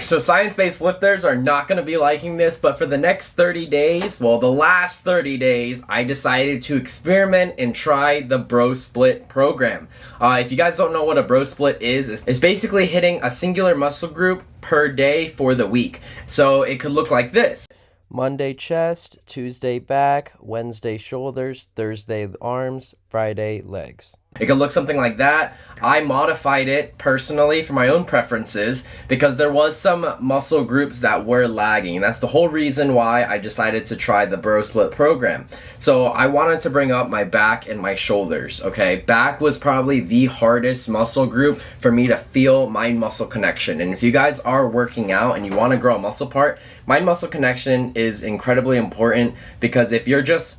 So science-based lifters are not going to be liking this, but for the next 30 days, well, the last 30 days, I decided to experiment and try the Bro Split program. If you guys don't know what a Bro Split is, it's basically hitting a singular muscle group per day for the week. So it could look like this. Monday chest, Tuesday back, Wednesday shoulders, Thursday arms, Friday legs. It could look something like that. I modified it personally for my own preferences because there was some muscle groups that were lagging. That's the whole reason why I decided to try the Bro Split program. So I wanted to bring up my back and my shoulders, okay? Back was probably the hardest muscle group for me to feel mind muscle connection. And if you guys are working out and you want to grow a muscle part, mind muscle connection is incredibly important because if you're just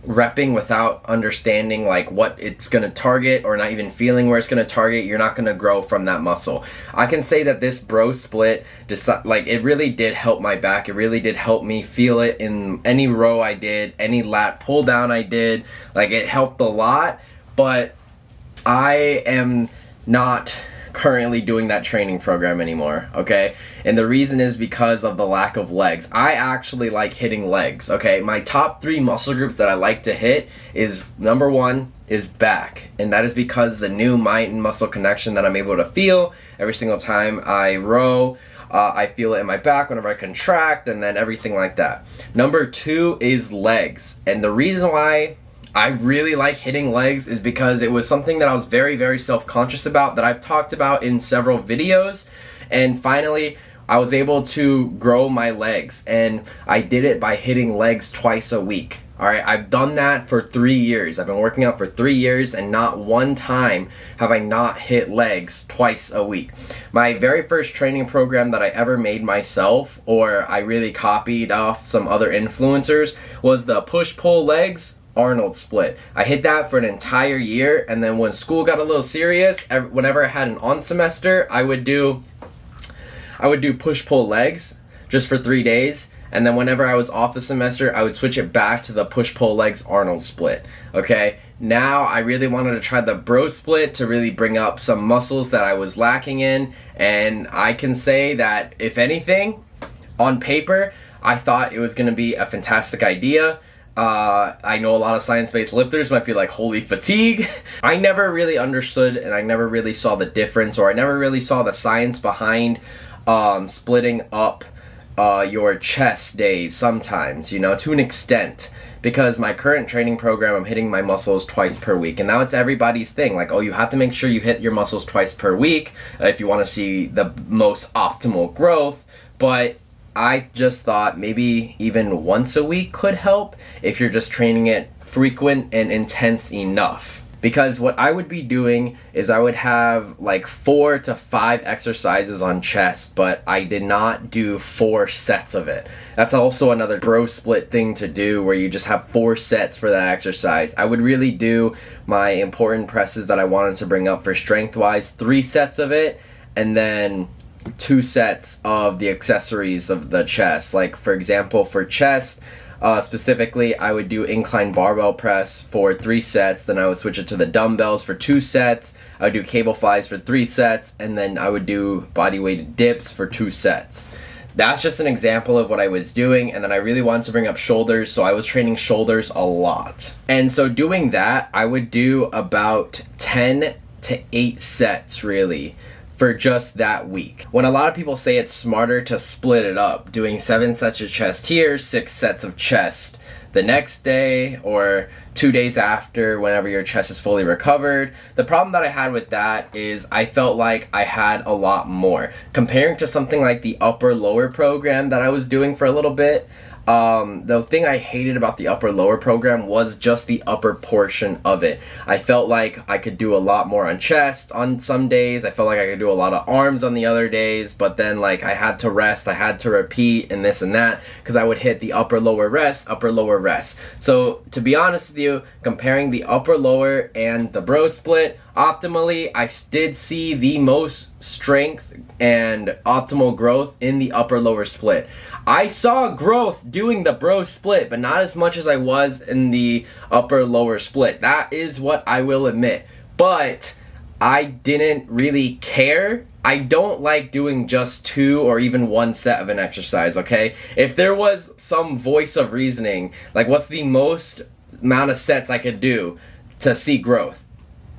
repping without understanding like what it's going to target or not even feeling where it's going to target, you're not going to grow from that muscle. I can say that this Bro Split it really did help my back. It really did help me feel it in any row I did, any lat pull down I did. Like, it helped a lot, but I am not currently doing that training program anymore, okay? And the reason is because of the lack of legs. I actually like hitting legs, okay? My top 3 muscle groups that I like to hit is, number 1 is back, and that is because the new mind and muscle connection that I'm able to feel every single time I row. I feel it in my back whenever I contract, and then everything like that. Number 2 is legs, and the reason why I really like hitting legs is because it was something that I was very, very self-conscious about, that I've talked about in several videos, and finally I was able to grow my legs, and I did it by hitting legs twice a week. Alright, I've done that for 3 years. I've been working out for 3 years, and not one time have I not hit legs twice a week. My very first training program that I ever made myself, or I really copied off some other influencers, was the push-pull legs Arnold split. I hit that for an entire year, and then when school got a little serious, whenever I had an on semester, I would do push-pull legs just for 3 days, and then whenever I was off the semester, I would switch it back to the push-pull legs Arnold split. Okay, now I really wanted to try the Bro Split to really bring up some muscles that I was lacking in, and I can say that, if anything, on paper, I thought it was going to be a fantastic idea. I know a lot of science-based lifters might be like, holy fatigue. I never really understood, and I never really saw the difference, or I never really saw the science behind splitting up your chest days sometimes, you know, to an extent. Because my current training program, I'm hitting my muscles twice per week. And now it's everybody's thing. Like, oh, you have to make sure you hit your muscles twice per week if you want to see the most optimal growth. But I just thought maybe even once a week could help if you're just training it frequent and intense enough. Because what I would be doing is I would have like 4 to 5 exercises on chest, but I did not do 4 sets of it. That's also another Bro Split thing to do, where you just have 4 sets for that exercise. I would really do my important presses that I wanted to bring up for strength-wise, 3 sets of it, and then 2 sets of the accessories of the chest. Like, for example, for chest, specifically, I would do incline barbell press for 3 sets, then I would switch it to the dumbbells for 2 sets, I would do cable flies for 3 sets, and then I would do body weighted dips for 2 sets. That's just an example of what I was doing, and then I really wanted to bring up shoulders, so I was training shoulders a lot. And so doing that, I would do about 10 to 8 sets, really, for just that week. When a lot of people say it's smarter to split it up, doing 7 sets of chest here, 6 sets of chest the next day, or 2 days after, whenever your chest is fully recovered. The problem that I had with that is I felt like I had a lot more. Comparing to something like the upper lower program that I was doing for a little bit, the thing I hated about the upper lower program was just the upper portion of it. I felt like I could do a lot more on chest on some days. I felt like I could do a lot of arms on the other days, but then like I had to rest, I had to repeat and this and that, because I would hit the upper lower rest, upper lower rest. So to be honest with you, comparing the upper lower and the Bro Split, optimally, I did see the most strength and optimal growth in the upper lower split. I saw growth doing the Bro Split, but not as much as I was in the upper lower split. That is what I will admit. But I didn't really care. I don't like doing just 2 or even 1 set of an exercise, okay? If there was some voice of reasoning, like what's the most amount of sets I could do to see growth?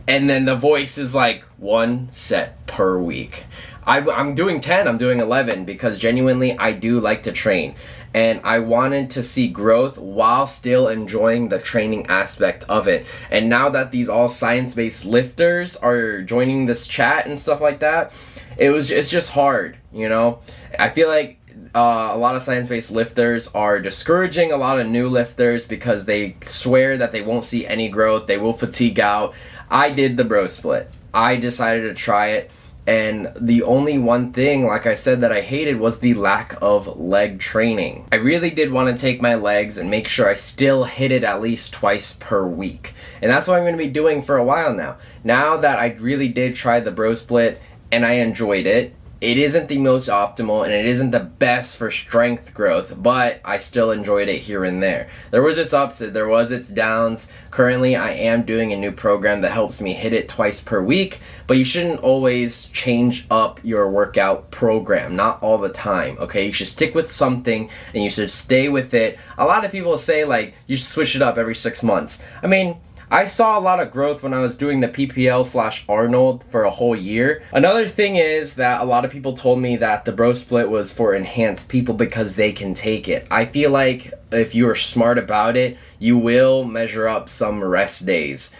And then the voice is like 1 set per week. I'm doing 10, I'm doing 11 because genuinely I do like to train. And I wanted to see growth while still enjoying the training aspect of it. And now that these all science-based lifters are joining this chat and stuff like that, it's just hard, you know? I feel like a lot of science-based lifters are discouraging a lot of new lifters because they swear that they won't see any growth, they will fatigue out. I did the bro split. I decided to try it. And the only one thing, like I said, that I hated was the lack of leg training. I really did want to take my legs and make sure I still hit it at least twice per week. And that's what I'm going to be doing for a while now. Now that I really did try the bro split and I enjoyed it, it isn't the most optimal and it isn't the best for strength growth, but I still enjoyed it here and there. There was its ups, there was its downs. Currently, I am doing a new program that helps me hit it twice per week, but you shouldn't always change up your workout program, not all the time, okay? You should stick with something and you should stay with it. A lot of people say like, you should switch it up every 6 months. I mean, I saw a lot of growth when I was doing the PPL/Arnold for a whole year. Another thing is that a lot of people told me that the bro split was for enhanced people because they can take it. I feel like if you are smart about it, you will measure up some rest days.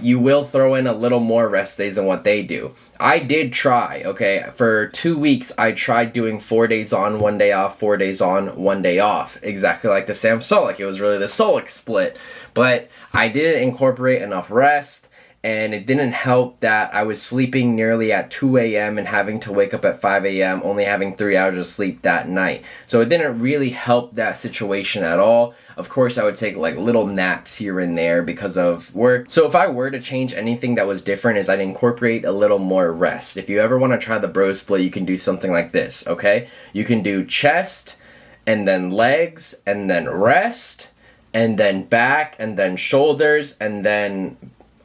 You will throw in a little more rest days than what they do. I did try, okay? For 2 weeks, I tried doing 4 days on, 1 day off, 4 days on, 1 day off. Exactly like the Sam Solik. It was really the Solik split. But I didn't incorporate enough rest, and it didn't help that I was sleeping nearly at 2 a.m. and having to wake up at 5 a.m., only having 3 hours of sleep that night. So it didn't really help that situation at all. Of course, I would take like little naps here and there because of work. So if I were to change anything that was different is I'd incorporate a little more rest. If you ever want to try the bro split, you can do something like this, okay? You can do chest, and then legs, and then rest, and then back, and then shoulders, and then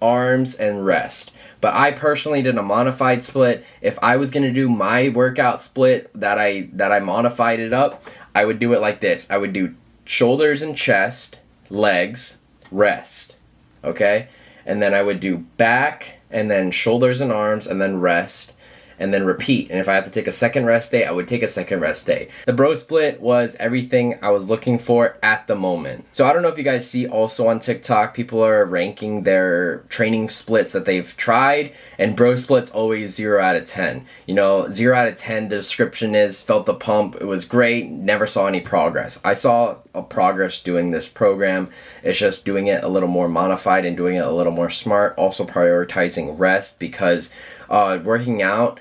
arms and rest. But I personally did a modified split. If I was going to do my workout split that I modified it up, I would do it like this. I would do shoulders and chest, legs, rest, okay? And then I would do back, and then shoulders and arms, and then rest, and then repeat. And if I have to take a second rest day, I would take a second rest day. The bro split was everything I was looking for at the moment. So I don't know if you guys see also on TikTok, people are ranking their training splits that they've tried, and bro split's always 0 out of 10. You know, 0 out of 10, the description is, felt the pump, it was great, never saw any progress. I saw a progress doing this program. It's just doing it a little more modified and doing it a little more smart, also prioritizing rest because working out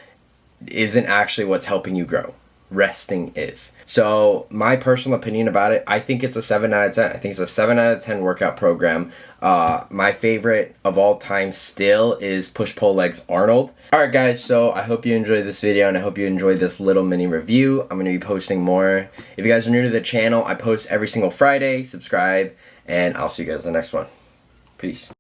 isn't actually what's helping you grow. Resting is. So my personal opinion about it, I think it's a 7 out of 10. I think it's a 7 out of 10 workout program. My favorite of all time still is push-pull legs Arnold. Alright guys, so I hope you enjoyed this video and I hope you enjoyed this little mini review. I'm going to be posting more. If you guys are new to the channel, I post every single Friday. Subscribe and I'll see you guys in the next one. Peace.